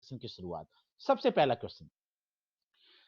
Question की शुरुआत। सबसे पहला question,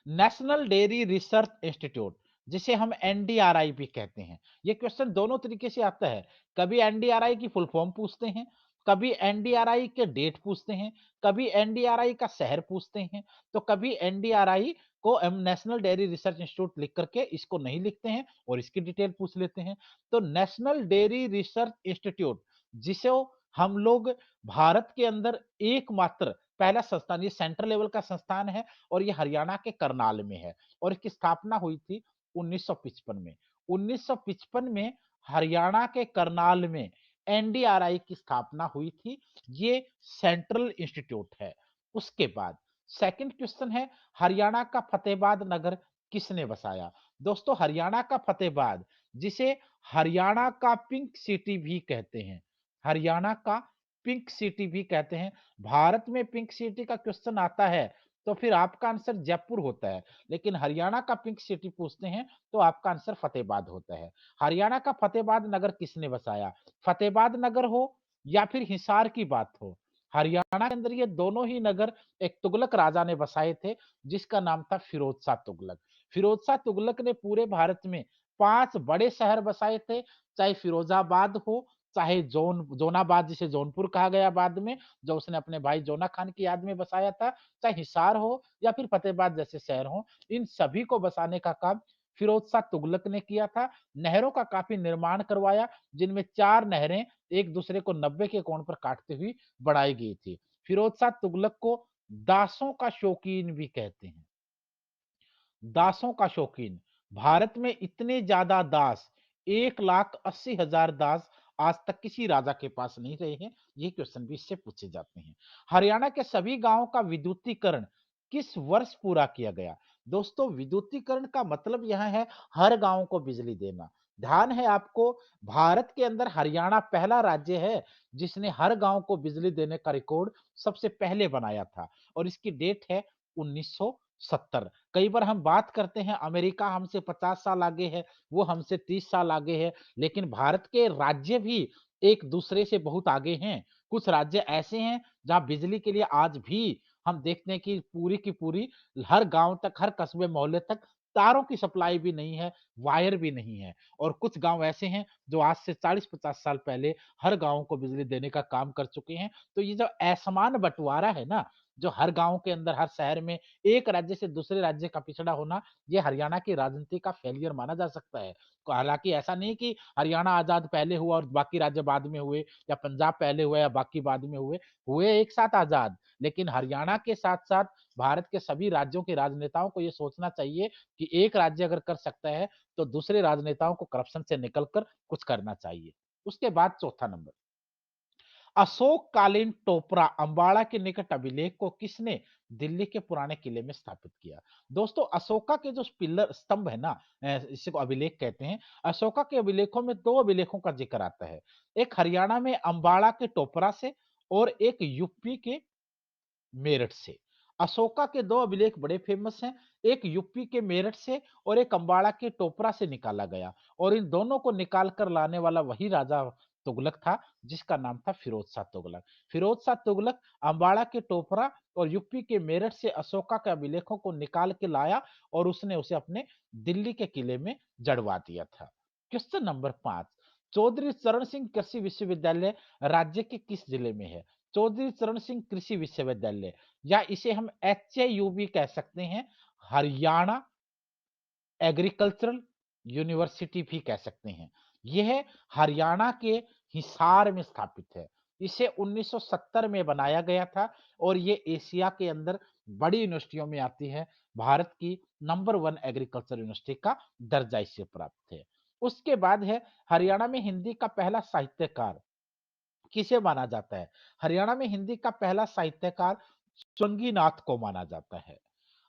national dairy research institute, जिसे हम एनडीआरआई भी कहते हैं। ये क्वेश्चन दोनों तरीके से आता है। कभी एनडीआरआई की फुल फॉर्म पूछते हैं, कभी एनडीआरआई के डेट पूछते हैं, कभी एनडीआरआई का शहर पूछते हैं, तो कभी एनडीआरआई को हम नेशनल डेयरी रिसर्च इंस्टीट्यूट लिख करके इसको नहीं लिखते हैं और इसकी डिटेल पूछ लेते हैं। तो नेशनल डेयरी रिसर्च इंस्टीट्यूट, जिसे हम लोग भारत के अंदर एकमात्र पहला संस्थान, ये सेंट्रल लेवल का संस्थान है और ये हरियाणा के करनाल में है और इसकी स्थापना हुई थी 1955 में। 1955 में हरियाणा के करनाल में एनडीआरआई की स्थापना हुई थी। ये सेंट्रल इंस्टीट्यूट है। उसके बाद सेकंड क्वेश्चन है, हरियाणा का फतेहाबाद नगर किसने बसाया? दोस्तों, हरियाणा का फतेहाबाद, जिसे हरियाणा का पिंक सिटी भी कहते हैं, हरियाणा का पिंक सिटी भी कहते हैं। भारत में पिंक सिटी का क्वेश्चन आता है तो फिर आपका आंसर जयपुर होता है, लेकिन हरियाणा का पिंक सिटी पूछते हैं तो आपका आंसर फतेहाबाद होता है। हरियाणा का फतेहाबाद नगर किसने बसाया? फतेहाबाद नगर हो या फिर हिसार की बात हो, हरियाणा के अंदर ये दोनों ही नगर एक तुगलक राजा ने बसाए थे, जिसका नाम था फिरोज शाह तुगलक। फिरोज शाह तुगलक ने पूरे भारत में 5 बड़े शहर बसाए थे, चाहे फिरोजाबाद हो, चाहे जोनाबाद, जिसे जौनपुर कहा गया बाद में, जो उसने अपने भाई जोना खान की याद में बसाया था, चाहे हिसार हो या फिर फतेहाबाद जैसे शहर हो, इन सभी को बसाने का काम फिरोज शाह तुगलक ने किया था। नहरों का काफी निर्माण करवाया, जिनमें 4 नहरें एक दूसरे को 90 के कोण पर काटती हुई बनाई गई थी। फिरोज शाह तुगलक को दासों का शौकीन भी कहते हैं। दासों का शौकीन, भारत में इतने ज्यादा दास, 1,80,000 दास आज तक किसी राजा के पास नहीं रहे हैं। ये क्वेश्चन भी इससे पूछे जाते हैं। हरियाणा के सभी गांवों का विद्युतीकरण किस वर्ष पूरा किया गया? दोस्तों, विद्युतीकरण का मतलब यह है हर गांव को बिजली देना। ध्यान है आपको, भारत के अंदर हरियाणा पहला राज्य है जिसने हर गांव को बिजली देने का रिकॉर्ड सबसे पहले बनाया था और इसकी डेट है 1970। कई बार हम बात करते हैं अमेरिका हमसे 50 साल आगे है, वो हमसे 30 साल आगे है, लेकिन भारत के राज्य भी एक दूसरे से बहुत आगे हैं। कुछ राज्य ऐसे हैं जहां बिजली के लिए आज भी हम देखते हैं कि पूरी की पूरी हर गांव तक, हर कस्बे मोहल्ले तक तारों की सप्लाई भी नहीं है, वायर भी नहीं है। और कुछ गांव ऐसे हैं जो आज से 40-50 साल पहले हर गांव को बिजली देने का काम कर चुके हैं। तो ये जो असमान बंटवारा है ना, जो हर गांव के अंदर, हर शहर में एक राज्य से दूसरे राज्य का पिछड़ा होना, ये हरियाणा की राजनीति का फेलियर माना जा सकता है। हालांकि ऐसा नहीं कि हरियाणा आजाद पहले हुआ और बाकी राज्य बाद में हुए, या पंजाब पहले हुआ या बाकी बाद में हुए, हुए एक साथ आजाद। लेकिन हरियाणा के साथ साथ भारत के सभी राज्यों के राजनेताओं को यह सोचना चाहिए कि एक राज्य अगर कर सकता है तो दूसरे राजनेताओं को करप्शन से निकलकर कुछ करना चाहिए। उसके बाद चौथा नंबर, अशोक कालीन टोपरा अंबाड़ा के निकट अभिलेख को किसने दिल्ली के पुराने किले में स्थापित किया? दोस्तों, अशोका के जो पिलर स्तंभ है ना, इसी को अभिलेख कहते हैं। अशोका के अभिलेखों में 2 अभिलेखों का जिक्र आता है, एक हरियाणा में अंबाड़ा के टोपरा से और एक यूपी के मेरठ से। अशोका के 2 अभिलेख बड़े फेमस हैं, एक यूपी के मेरठ से और एक अंबाड़ा के टोपरा से निकाला गया, और इन दोनों को निकाल कर लाने वाला वही राजा तुगलक था जिसका नाम था फिरोज शाह तुगलक। फिरोज शाह तुगलक अंबाड़ा के टोपरा और यूपी के मेरठ से अशोका के अभिलेखों को निकाल के लाया और उसने उसे अपने दिल्ली के किले में जड़वा दिया था। क्वेश्चन नंबर 5, चौधरी चरण सिंह कृषि विश्वविद्यालय राज्य के किस जिले में है? चौधरी चरण सिंह कृषि विश्वविद्यालय, या इसे हम HAU भी कह सकते हैं, हरियाणा एग्रीकल्चरल यूनिवर्सिटी भी कह सकते हैं। यह हरियाणा के हिसार में स्थापित है। इसे 1970 में बनाया गया था और ये एशिया के अंदर बड़ी यूनिवर्सिटियों में आती है। भारत की नंबर 1 एग्रीकल्चर यूनिवर्सिटी का दर्जा इसे प्राप्त है। उसके बाद है, हरियाणा में हिंदी का पहला साहित्यकार किसे माना जाता है? हरियाणा में हिंदी का पहला साहित्यकार चुंगीनाथ को माना जाता है।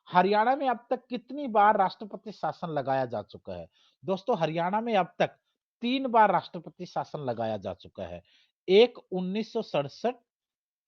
हरियाणा में अब तक कितनी बार राष्ट्रपति शासन लगाया जा चुका है? दोस्तों, हरियाणा में अब तक 3 बार राष्ट्रपति शासन लगाया जा चुका है। एक 1967,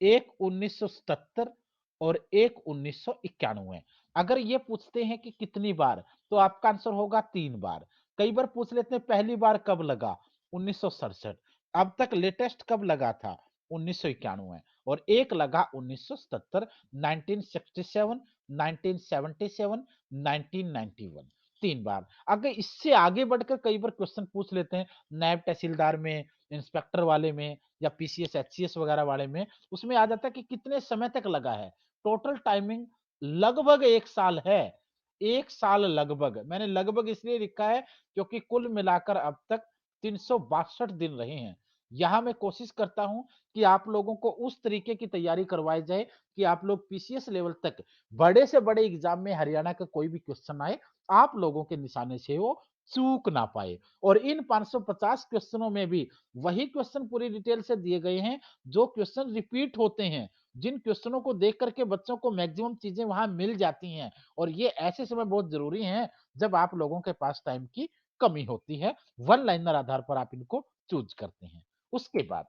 एक 1977 और एक 1991। अगर ये पूछते हैं कि कितनी बार, तो आपका आंसर होगा 3 बार। कई बार पूछ लेते हैं पहली बार कब लगा, 1967। अब तक लेटेस्ट कब लगा था, 1991। और एक लगा 1977, 1967, 1977, 1991, 3 बार। अगर इससे आगे बढ़कर कई बार क्वेश्चन पूछ लेते हैं नायब तहसीलदार में, इंस्पेक्टर वाले में या पीसीएस एचसीएस वगैरह वाले में, उसमें आ जाता है कि कितने समय तक लगा है। टोटल टाइमिंग लगभग 1 साल है। 1 साल लगभग, मैंने लगभग इसलिए लिखा है क्योंकि कुल मिलाकर अब तक 362 दिन रहे हैं। यहाँ मैं कोशिश करता हूं कि आप लोगों को उस तरीके की तैयारी करवाई जाए कि आप लोग पीसीएस लेवल तक बड़े से बड़े एग्जाम में हरियाणा का कोई भी क्वेश्चन आए, आप लोगों के निशाने से वो चूक ना पाए। और इन 550 क्वेश्चनों में भी वही क्वेश्चन पूरी डिटेल से दिए गए हैं जो क्वेश्चन रिपीट होते हैं, जिन क्वेश्चनों को देख करके बच्चों को मैक्सिमम चीजें वहां मिल जाती हैं। और ये ऐसे समय बहुत जरूरी है जब आप लोगों के पास टाइम की कमी होती है, वन लाइनर आधार पर आप इनको चूज करते हैं। उसके बाद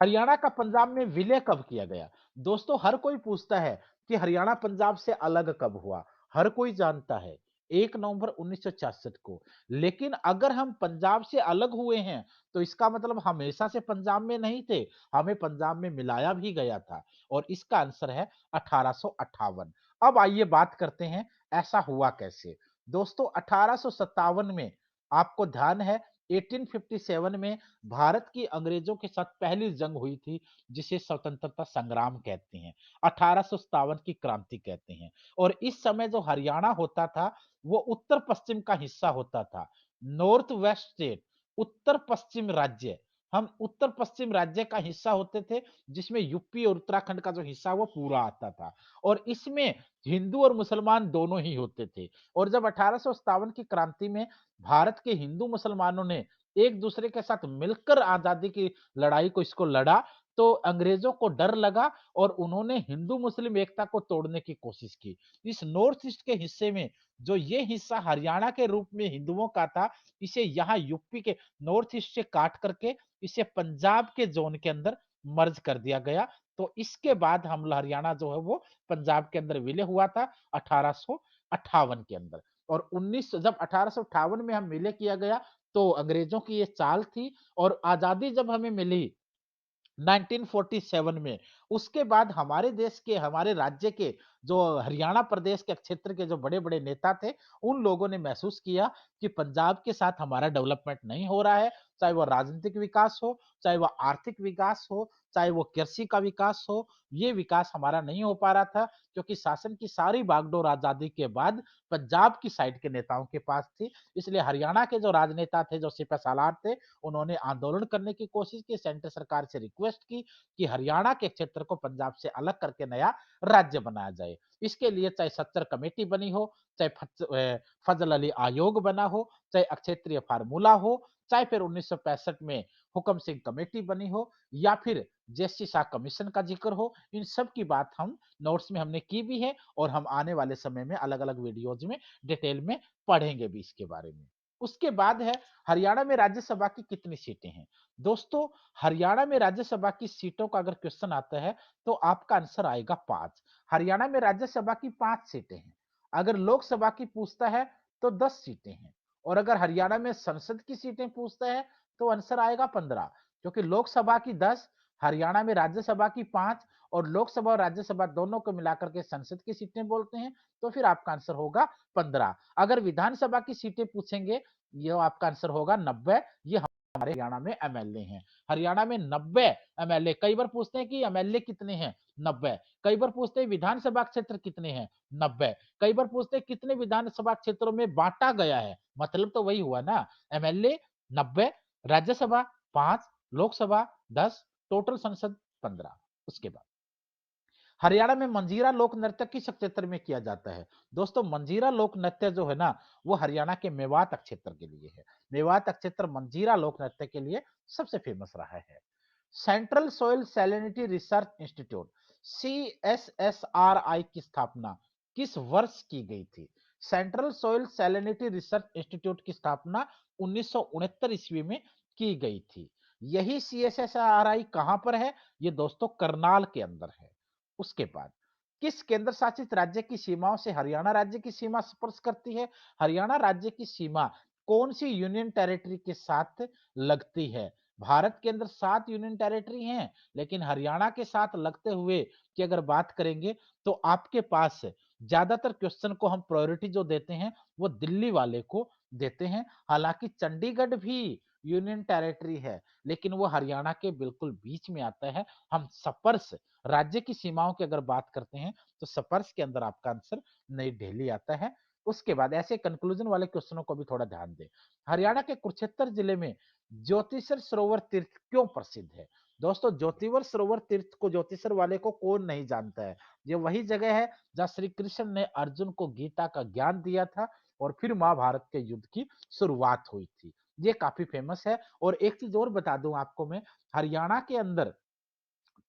हरियाणा का पंजाब में विलय कब किया गया? दोस्तों हर कोई पूछता है कि हरियाणा पंजाब से अलग कब हुआ? हर कोई जानता है 1 नवंबर 1966 को। लेकिन अगर हम पंजाब से अलग हुए हैं तो इसका मतलब हमेशा से पंजाब में नहीं थे, हमें पंजाब में मिलाया भी गया था और इसका आंसर है 1858। अब आइए बात करते हैं ऐसा हुआ कैसे? दोस्तों 1857 में आपको ध्यान है 1857 में भारत की अंग्रेजों के साथ पहली जंग हुई थी जिसे स्वतंत्रता संग्राम कहते हैं, 1857 की क्रांति कहते हैं। और इस समय जो हरियाणा होता था वो उत्तर पश्चिम का हिस्सा होता था, नॉर्थ वेस्ट स्टेट, उत्तर पश्चिम राज्य। हम उत्तर पश्चिम राज्य का हिस्सा होते थे जिसमें यूपी और उत्तराखंड का जो हिस्सा वो पूरा आता था। और इसमें हिंदू और मुसलमान दोनों ही होते थे। और जब 1857 की क्रांति में भारत के हिंदू मुसलमानों ने एक दूसरे के साथ मिलकर आजादी की लड़ाई को इसको लड़ा, तो अंग्रेजों को डर लगा और उन्होंने हिंदू मुस्लिम एकता को तोड़ने की कोशिश की। इस नॉर्थ ईस्ट के हिस्से में जो ये हिस्सा हरियाणा के रूप में हिंदुओं का था, इसे यहाँ यूपी के नॉर्थ ईस्ट से काट करके इसे पंजाब के जोन के अंदर मर्ज कर दिया गया। तो इसके बाद हम हरियाणा जो है वो पंजाब के अंदर विलय हुआ था 1858 के अंदर। और 19 जब 1858 में हम विलय किया गया तो अंग्रेजों की ये चाल थी। और आजादी जब हमें मिली 1947 में, उसके बाद हमारे देश के, हमारे राज्य के जो हरियाणा प्रदेश के क्षेत्र के जो बड़े-बड़े नेता थे, उन लोगों ने महसूस किया कि पंजाब के साथ हमारा डेवलपमेंट नहीं हो रहा है, चाहे वो राजनीतिक विकास हो, चाहे वो आर्थिक विकास हो, चाहे वो कृषि का विकास हो, ये विकास हमारा नहीं हो पा रहा था क्योंकि शासन की सारी बागडोर आजादी के बाद पंजाब की साइड के नेताओं के पास थी। इसलिए हरियाणा के जो राजनेता थे, जो सिपहसालार थे, उन्होंने आंदोलन करने की कोशिश की, सेंटर सरकार से रिक्वेस्ट की कि हरियाणा के क्षेत्र को पंजाब से अलग करके नया राज्य बनाया जाए। इसके लिए चाहे सत्तर कमेटी बनी हो, चाहे फजल अली आयोग बना हो, चाहे अक्षेत्रीय फार्मूला हो, चाहे फिर 1965 में हुक्म सिंह कमेटी बनी हो या फिर जेसी शाह कमीशन का जिक्र हो, इन सब की बात हम नोट्स में हमने की भी है और हम आने वाले समय में अलग-अलग वीडियोज में डिटेल में पढ़ेंगे भी इसके बारे में। उसके बाद है हरियाणा में राज्यसभा की कितनी सीटें हैं? दोस्तों हरियाणा में राज्यसभा की सीटों का अगर क्वेश्चन आता है तो आपका आंसर आएगा 5। हरियाणा में राज्यसभा की 5 सीटें हैं। अगर लोकसभा की पूछता है तो 10 सीटें हैं। और अगर हरियाणा में संसद की सीटें पूछता है तो आंसर आएगा 15, क्योंकि लोकसभा की 10, हरियाणा में राज्यसभा की 5 और लोकसभा और राज्यसभा दोनों को मिलाकर के संसद की सीटें बोलते हैं, तो फिर आपका आंसर होगा 15। अगर विधानसभा की सीटें पूछेंगे, ये आपका आंसर होगा 90। ये हमारे हरियाणा में एमएलए हैं। हरियाणा में 90 एमएलए। कई बार पूछते हैं कि एमएलए कितने हैं? 90। कई बार पूछते हैं विधानसभा क्षेत्र कितने हैं? 90। कई बार पूछते हैं कितने विधानसभा क्षेत्रों में बांटा गया है? मतलब तो वही हुआ ना, एमएलए 90, राज्यसभा 5, लोकसभा 10, टोटल संसद 15। उसके बाद हरियाणा में मंजीरा लोक नृत्य किस क्षेत्र में किया जाता है? दोस्तों मंजीरा लोक नृत्य जो है ना, वो हरियाणा के मेवात क्षेत्र के लिए है। मेवात क्षेत्र मंजीरा लोक नृत्य के लिए सबसे फेमस रहा है। Central Soil Salinity Research Institute CSSRI की स्थापना किस वर्ष की गई थी? Central Soil Salinity Research Institute की स्थापना 1969 ईस्वी में की गई थी। यही सीएसएसआरआई कहां पर है? ये दोस्तों करनाल के अंदर है। उसके बाद किस केंद्र शासित राज्य की सीमाओं से हरियाणा राज्य की सीमा स्पर्श करती है? हरियाणा राज्य की सीमा कौन सी यूनियन टेरिटरी के साथ लगती है? भारत के अंदर 7 यूनियन टेरिटरी हैं, लेकिन हरियाणा के साथ लगते हुए की अगर बात करेंगे, तो आपके पास ज़्यादातर क्वेश्चन को हम प्रायोरिटी जो देते हैं, वो दिल्ली वाले को देते हैं। हालाँकि चंडीगढ़ भी यूनियन टेरिटरी है, लेकिन वो हरियाणा के बिल्कुल बीच में आता है। हम सपर्श राज्य की सीमाओं की अगर बात करते हैं, तो सपर्श के अंदर आपका आंसर नई दिल्ली आता है। उसके बाद ऐसे कंक्लूजन वाले क्वेश्चनों को भी थोड़ा ध्यान दें। हरियाणा के कुरुक्षेत्र जिले में ज्योतिषर सरोवर तीर्थ क्यों प्रसिद्ध है? दोस्तों, ज्योतिवर सरोवर तीर्थ को, ज्योतिषर वाले को कौन नहीं जानता है? ये वही जगह है जहाँ श्री कृष्ण ने अर्जुन को गीता का ज्ञान दिया था और फिर महाभारत के युद्ध की शुरुआत हुई थी। ये काफी फेमस है। और एक चीज और बता दूं आपको मैं, हरियाणा के अंदर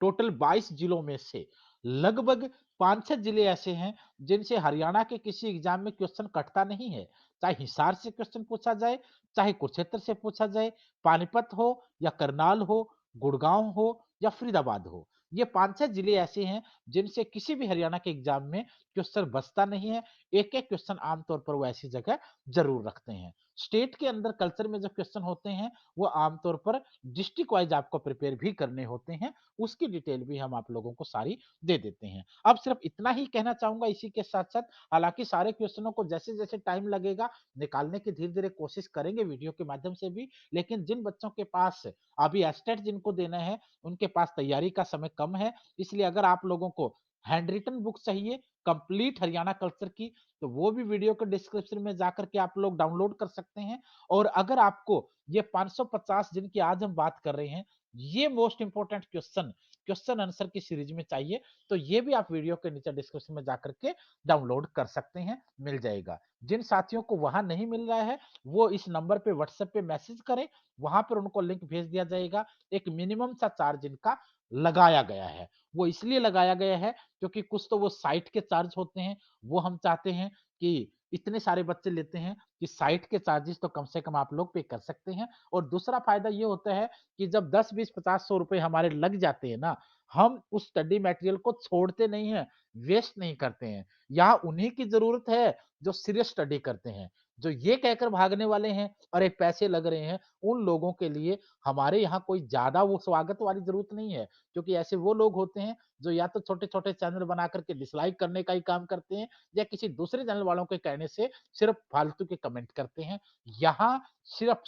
टोटल 22 जिलों में से लगभग 5-6 जिले ऐसे हैं जिनसे हरियाणा के किसी एग्जाम में क्वेश्चन कटता नहीं है। चाहे हिसार से क्वेश्चन पूछा जाए, चाहे कुरुक्षेत्र से पूछा जाए, पानीपत हो या करनाल हो, गुड़गांव हो या फरीदाबाद हो। ये 5-6 जिले ऐसे हैं जिनसे किसी भी हरियाणा के एग्जाम में क्वेश्चन बचता नहीं है। एक-एक क्वेश्चन आमतौर पर वो ऐसी जगह जरूर रखते हैं। स्टेट के अंदर कल्चर में जो क्वेश्चन होते हैं, वो आमतौर पर डिस्ट्रिक्ट वाइज आपको प्रिपेयर भी करने होते हैं। उसकी डिटेल भी हम आप लोगों को सारी दे देते हैं। अब सिर्फ इतना ही कहना चाहूंगा इसी के साथ-साथ, हालाँकि सारे क्वेश्चनों को जैसे-जैसे टाइम लगेगा निकालने की धीरे-धीरे कोशिश करेंगे वीडियो के माध्यम से भी, लेकिन जिन बच्चों के पास अभी एस्टेट जिनको देना है, उनके पास तैयारी का समय कम है, इसलिए अगर आप लोगों को हैंड रिटन बुक चाहिए कंप्लीट हरियाणा कल्चर की, तो वो भी वीडियो के डिस्क्रिप्शन में जाकर के आप लोग डाउनलोड कर सकते हैं। और अगर आपको ये 550 जिनकी आज हम बात कर रहे हैं, ये मोस्ट इंपोर्टेंट क्वेश्चन आंसर की सीरीज में चाहिए, तो ये भी आप वीडियो के नीचे डिस्क्रिप्शन में जाकर के डाउनलोड कर सकते हैं, मिल जाएगा। जिन साथियों को वहां नहीं मिल रहा है, वो इस नंबर पे व्हाट्सएप पे मैसेज करें, वहां पर उनको लिंक भेज दिया जाएगा। एक मिनिमम सा चार्ज इनका लगाया गया है। वो इसलिए लगाया गया है क्योंकि कुछ तो वो साइट के चार्ज होते हैं, वो हम चाहते हैं कि इतने सारे बच्चे लेते हैं कि साइट के चार्जेस तो कम से कम आप लोग पे कर सकते हैं। और दूसरा फायदा ये होता है कि जब 10, 20, 50, 100 रुपए हमारे लग जाते हैं ना, हम उस स्टडी मटेरियल को छोड़ते नहीं हैं, वेस्ट नहीं करते हैं। यहाँ उन्हीं की ज़रूरत है जो सीरियस स्टडी करते हैं। जो ये कहकर भागने वाले हैं, अरे पैसे लग रहे हैं, उन लोगों के लिए हमारे यहाँ कोई ज़्यादा वो स्वागत वाली ज़रूरत नहीं है। क्योंकि ऐसे वो लोग होते हैं जो या तो छोटे-छोटे चैनल बना कर के डिसलाइक करने का ही काम करते हैं, या किसी दूसरे चैनल वालों के कहने से सिर्फ फालतू के कमेंट करते हैं। यहाँ सिर्फ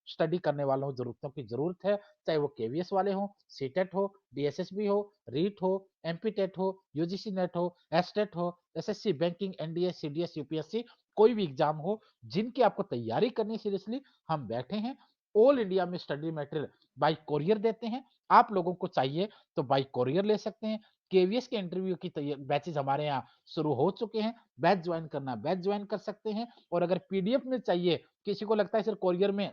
स्टडी करने वालों को ज़रूरतों की ज़रूरत है, चाहे वो केवीएस वाले हों, सीटेट हो, डीएसएसबी हो, रीट हो, एमपी-टेट हो, यूजीसी नेट हो, एसटेट हो, SSC, banking, NDA, CDS, UPSC, कोई भी एग्जाम हो, जिनकी आपको तैयारी करनी है सीरियसली, हम बैठे हैं। ऑल इंडिया में स्टडी मटेरियल बाय कोरियर देते हैं। आप लोगों को चाहिए तो बाय कोरियर ले सकते हैं। केवीएस के इंटरव्यू की बैचेज हमारे यहाँ शुरू हो चुके हैं। बैच ज्वाइन करना बैच ज्वाइन कर सकते हैं। और अगर पीडीएफ में चाहिए, किसी को लगता है सर कोरियर में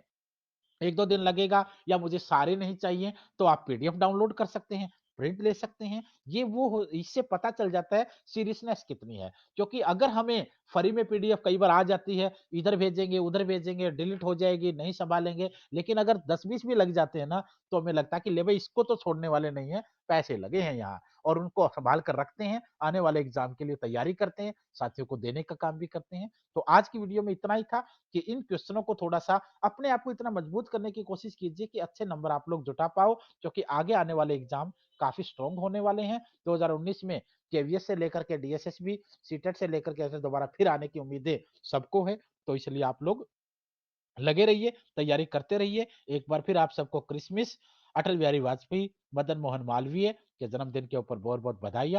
1-2 दिन लगेगा या मुझे सारे नहीं चाहिए, तो आप पीडीएफ डाउनलोड कर सकते हैं, प्रिंट ले सकते हैं। ये वो हो, इससे पता चल जाता है सीरियसनेस कितनी है। क्योंकि अगर हमें फ्री में पीडीएफ कई बार आ जाती है, इधर भेजेंगे, उधर भेजेंगे, डिलीट हो जाएगी, नहीं सँभालेंगे, लेकिन अगर 10-20 भी लग जाते हैं ना, तो हमें लगता है कि ले भई इसको तो छोड़ने वाले नहीं हैं, पैसे लगे हैं यहाँ, और उनको सँभाल कर रखते हैं, आने वाले एग्ज़ाम के लिए तैयारी करते हैं, साथियों को देने का काम भी करते हैं। तो आज की वीडियो में इतना ही था कि इन क्वेश्चनों को थोड़ा-सा अपने आप को इतना मजबूत करने की कोशिश कीजिए कि अच्छे नंबर आप लोग जुटा पाओ, क्योंकि आगे आने वाले एग्जाम काफी स्ट्रांग होने वाले हैं। 2019 में केवीएस से लेकर के डीएसएसबी, सीटेट से लेकर के ऐसे दोबारा फिर आने की उम्मीदें सबको है। तो इसलिए आप लोग लगे रहिए, तैयारी करते रहिए। एक बार फिर आप सबको क्रिसमस, अटल बिहारी वाजपेयी, मदन मोहन मालवीय के जन्मदिन के ऊपर बहुत-बहुत बधाई।